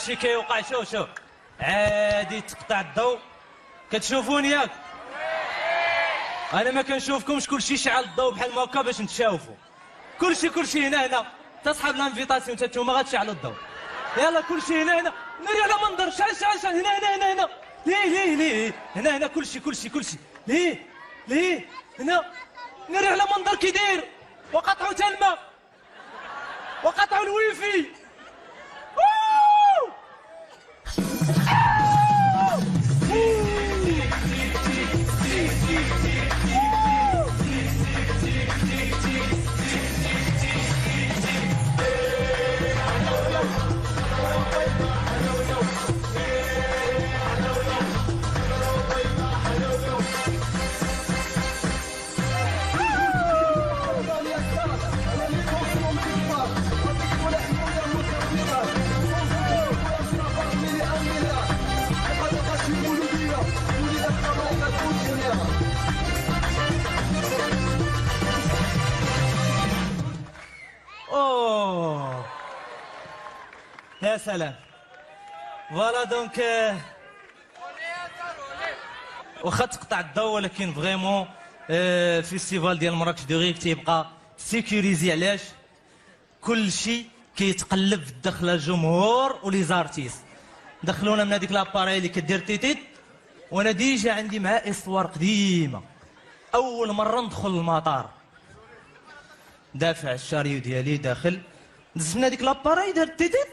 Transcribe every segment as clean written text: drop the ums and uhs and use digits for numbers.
داكشي كيوقع. شوف عادي تقطع الضوء. كتشوفوني ياك؟ انا ما كنشوفكمش، كلشي شعل الضوء بحال ما هكا باش نتشافوا. كلشي هنا تصحاب لانفيتاسيون حتى نتوما غتشعلوا الضوء. يلا كلشي هنا ناري على منظر. شعل هنا ليه هنا كلشي ليه هنا ناري على منظر كي داير. وقطعوا تا الماء وقطعوا الويفي. اوه يا سلام. فوالا دونك واخا تقطع الضوء ولكن فريمون فيستيفال ديال مراكش دو ريف تيبقى سيكوريزي. علاش؟ كلشي كيتقلب في الدخله، الجمهور ولي زارتيست. دخلونا من هذيك لاباري اللي كدير تيتيت. وانا ديجا عندي مع اسوار قديمه. اول مره ندخل المطار دافع الشاريو ديالي داخل، دزت من هذيك لاباري دار تيتيت،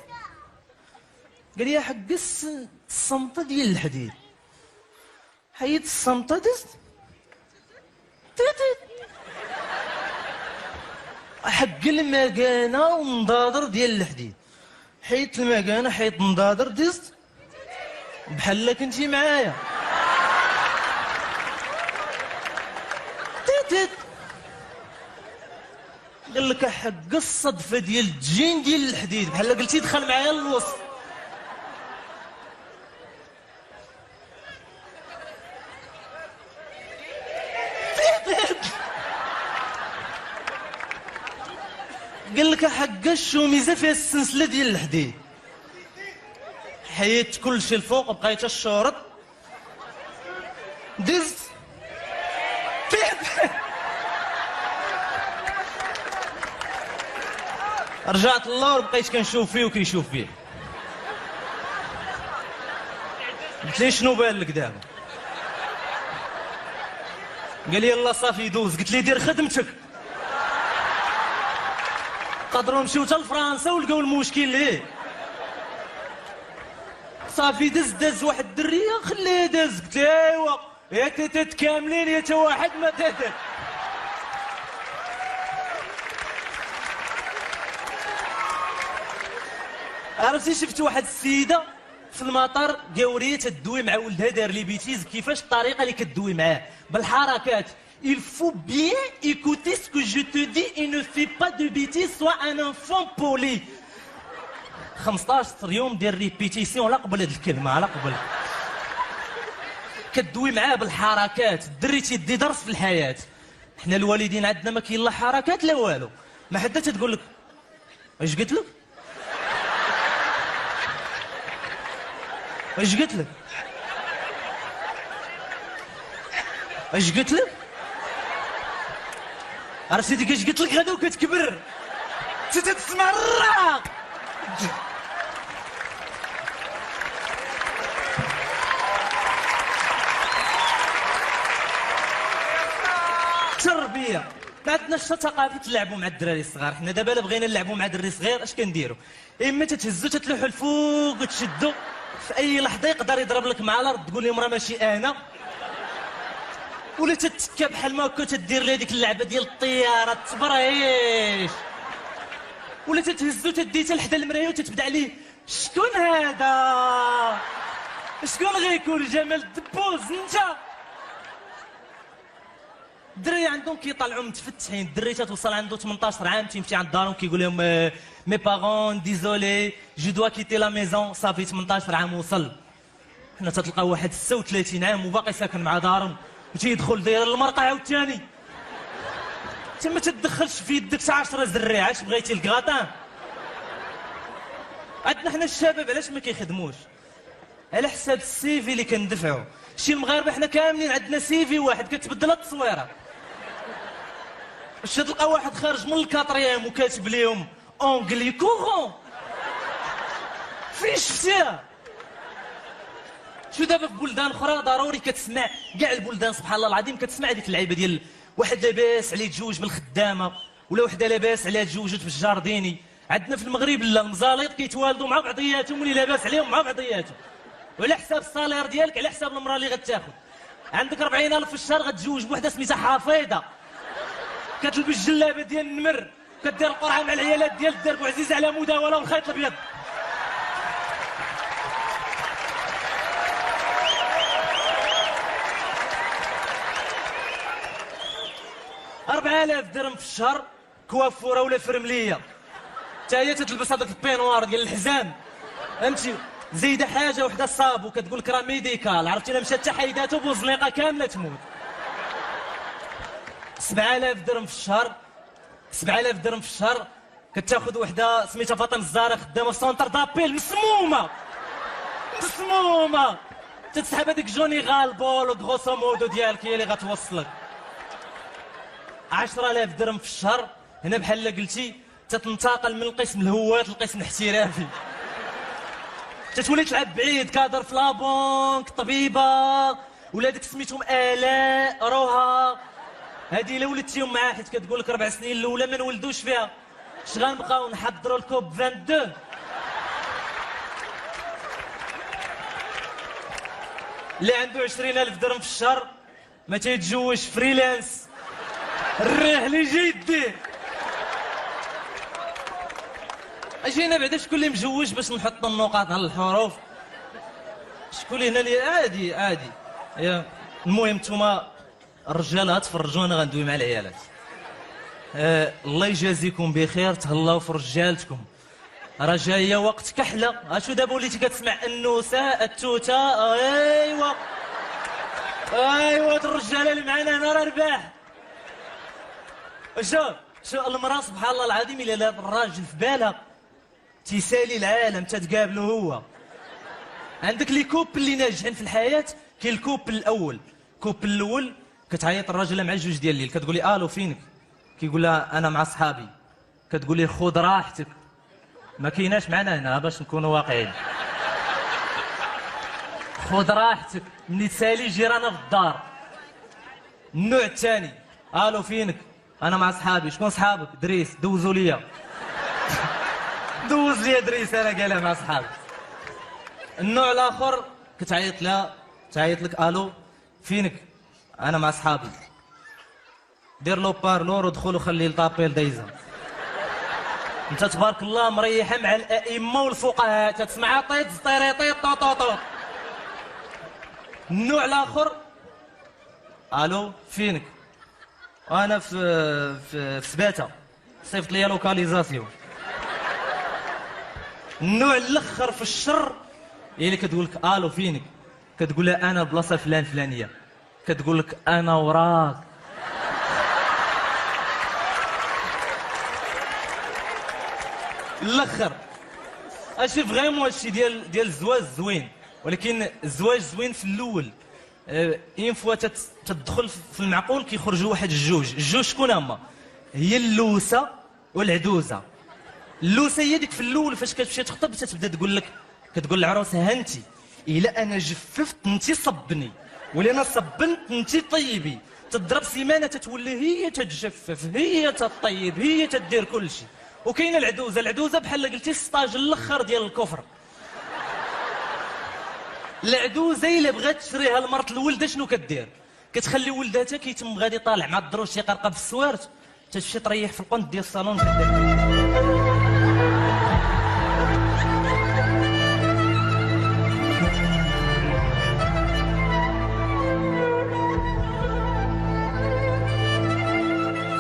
قال لي حق الصمته ديال الحديد. حيدت الصمته دزت تيتيت حق المكانه والنضادر ديال الحديد. حيدت المكانه حيدت النضادر دزت بحال كنتي معايا. تيتيت قال لك حق الصدفه ديال الجين ديال الحديد بحال قلتي دخل معايا للوسط. قال لك حق الشوميزه فيها السلسله ديال الحديد. حيدت كلشي الفوق وبقيت الشورط دزت رجعت للور بقيت كنشوف فيه وكيشوف فيه. قلت ليه شنو بان لك دابا؟ قال لي يلا صافي دوز. قلت ليه دير خدمتك. قدروا نمشيو حتى لفرنسا ولقاو المشكل ليه. صافي دز واحد الدريه خليه دز. قلت ايوا يا تيتات كاملين يا تا واحد ما تيتات. عرفتي شفت واحد السيده في المطار قاوريه تدوي مع ولدها دار لي بيتيز. كيفاش الطريقه اللي كدوي معاه؟ بالحركات. Il faut bien écouter ce que je te dis et ne fais pas de bêtises, sois un enfant poli. 15 يوم دير ريبيتيسيون على قبل هاد الكلمه، على قبل. كدوي معاه بالحركات. الدري تيدي درس في الحياه. حنا الوالدين عندنا ما كاين لا حركات لا والو. ما حدا تتقول لك اش قلت لك؟ اش قلت لك؟ اش قلت لك؟ عرفتي ديك اش قلت لك غدا وكتكبر تتسمع الراق. تربيه. ما عندناش ثقافه نلعبوا مع الدراري الصغار. حنا دابا الا بغينا نلعبوا مع دري صغير اش كنديروا؟ اما تتهزو تتلوحوا الفوق وتشدوا، في اي لحظه يقدر يضرب لك مع الارض تقول لهم راه ماشي انا. ولا تتكا بحال ما هكا تدير لها ديك اللعبه ديال الطياره تبريش. ولا تتهزو تدي حتى لحدا المرايه وتتبدا عليه شكون هذا؟ شكون غيكون جمال الدبوز؟ انت. الدراري عندهم كيطلعوا متفتحين. الدري تتوصل عنده 18 عام تيمشي عند دارهم كيقول لهم مي بارون ديزولي جو دوا كيتي لا ميزون. صافي 18 عام وصل. حنا تتلقاو واحد 36 عام وباقي ساكن مع دارهم وتيدخل داير المرقه عاوتاني. انت ما تدخلش في يدك 10 زريعه. اش بغيتي الكغاطان؟ عندنا حنا الشباب علاش ما كيخدموش؟ على حساب السيفي اللي كندفعو. شي المغاربه حنا كاملين عندنا سيفي واحد كتبدل التصويره. واش تلقى واحد خارج من الكاتريام وكاتب ليهم اونغلي كورون؟ فين شفتيها؟ شو دابا في بلدان اخرى ضروري كتسمع كاع البلدان سبحان الله العظيم كتسمع هذيك اللعيبه ديال واحد لاباس عليه تزوج بالخدامه ولا وحده لاباس عليها تزوجت بالجارديني. عندنا في المغرب لا المزاليط كيتوالدوا مع بعضياتهم واللي لاباس عليهم مع بعضياتهم وعلى حساب الصالير ديالك على حساب المراه اللي غتاخذ. عندك 40,000 في الشهر غتزوج بوحده سميتها حفيظه كتلبس جلابه ديال النمر كدير القرعه مع العيالات ديال الدرب وعزيزه على مداوله والخيط الابيض. 4000 درهم في الشهر كوافوره ولا فرمليه حتى هي تتلبس هذاك البينوار ديال الحزام فهمتي. زايده حاجه وحده صابو كتقول لك راه ميديكال عرفتي الا مشات حتى حيداتو بوزليقه كامله تموت. 7000 درهم في الشهر 7000 درهم في الشهر كتاخذ وحده سميتها فاطمه الزهراء خدامه في سونتر دابيل مسمومه تتسحب هذيك جوني غالبول وغروسو مودو ديالك هي اللي غتوصلك. 10,000 درهم في الشهر هنا بحال قلتي تتنتقل من القسم الهوات للقسم الاحترافي تتولي تلعب بعيد كادر في لابونك طبيبه ولا ديك سميتهم الاء روها هذه الا ولدتيهم معاه حيت كتقول لك 4 سنين الاولى ما نولدوش فيها اش غنبقاو نحضروا الكوب 22. اللي عنده 20,000 درهم في الشهر ما تيتزوج فريلانس الريح اللي جاي يديه. اجينا بعدا شكون اللي مجوج باش نحط النقاط على الحروف شكون هنا اللي عادي يا المهم نتوما الرجال تفرجوا انا غندوي مع العيالات. الله يجازيكم بخير تهلاو في رجالتكم راه جايه وقت كحله. اشو دابا وليتي كتسمع النوسه التوته ايوا الرجاله اللي معنا هنا راه رباح. شو المراه سبحان الله العظيم الا لا الراجل في بالها تيسالي العالم تتقابلو هو. عندك لي كوب اللي ناجحين في الحياه كاين الكوب الاول كتعيط الراجله مع الجوج ديال الليل كتقول لي الو فينك كيقول لها انا مع صحابي كتقول لي خذ راحتك ما كايناش معنا هنا باش نكونوا واقعيين خذ راحتك ملي تسالي جيرانا في الدار. النوع الثاني الو فينك انا مع صحابي شكون صحابك دريس دوزوا ليا دوز لي دريس انا قالها مع صحابي. النوع الاخر كتعيط لك الو فينك انا مع صحابي دير لو بارلور ودخل وخلي الطابيل دايزه انت تبارك الله مريحه مع الائمه والفقهاء تسمعها طيط طيريطيط طوطوطو. النوع الاخر الو فينك انا في سباته صيفط ليا لوكاليزاسيون. النوع الاخر في الشر هي اللي كتقول لك الو فينك كتقول لها انا بلاصه فلانيه كتقول لك انا وراك. الاخر اشي فريمون هادشي ديال الزواج زوين ولكن الزواج زوين في الاول اين فوا تدخل في المعقول كيخرجوا واحد الجوج شكون هما؟ هي اللوسه والعدوزه. اللوسه هي ديك في الاول فاش كتمشي تخطب تتبدا تقول لك كتقول العروسه هانتي الا انا جففت انت صبني ولا انا صبنت انت طيبي. تضرب سيمانه تتولي هي تتجفف هي تطيب هي تدير كل شيء. وكاينه العدوزه بحال قلتي السطاج الاخر ديال الكفر. العدوزه الا بغات تشريها المرت الولده شنو كدير؟ كتخلي ولداتها كيتم غادي طالع مع الدروج تيقرقب في السوارت تمشي تريح في القنت ديال الصالون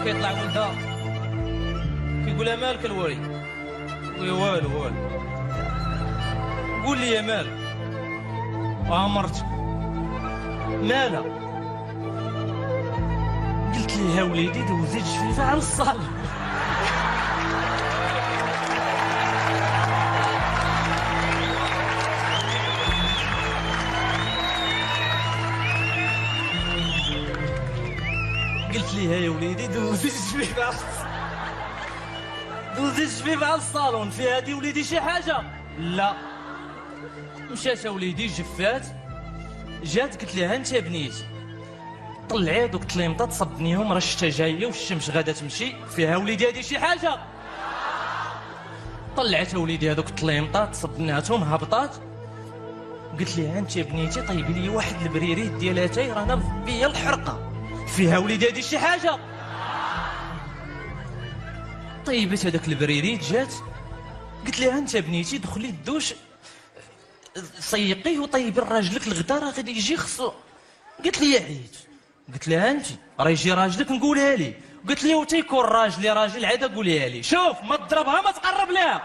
كيطلع ولدها كيقول لها مالك الوري والو قول لي يا مالك مرتك مالها؟ قلت لها وليدي دوزي جفيفه على الصال قالت لي هاي وليدي دوزي الجبيبه دوزي الجبيبه على الصالون في هادي وليدي شي حاجه. لا مشات وليدي جفات جات قلت لها انت بنيتي طلعي دوك التليمطات تصبنيهم راه الشتا جايه والشمس غادا تمشي فيها وليدي هادي شي حاجه. طلعت وليدي هذوك التليمطات صبناتهم هبطات قلت لها انت بنيتي طيبي لي واحد البريريت ديال اتاي رانا فيا الحرقه فيها وليدي هادي شي حاجه. طيبت هذاك البريريت جات قلت لها انت بنيتي دخلي الدوش سيقيه وطيبي لراجلك الغدا راه غادي يجي خصو. قلت لي عييت قلت لها انت راه يجي راجلك نقولها لي. قلت لي وتيكون راجلي راجل عاد قوليها لي. شوف ما تضربها ما تقرب لها.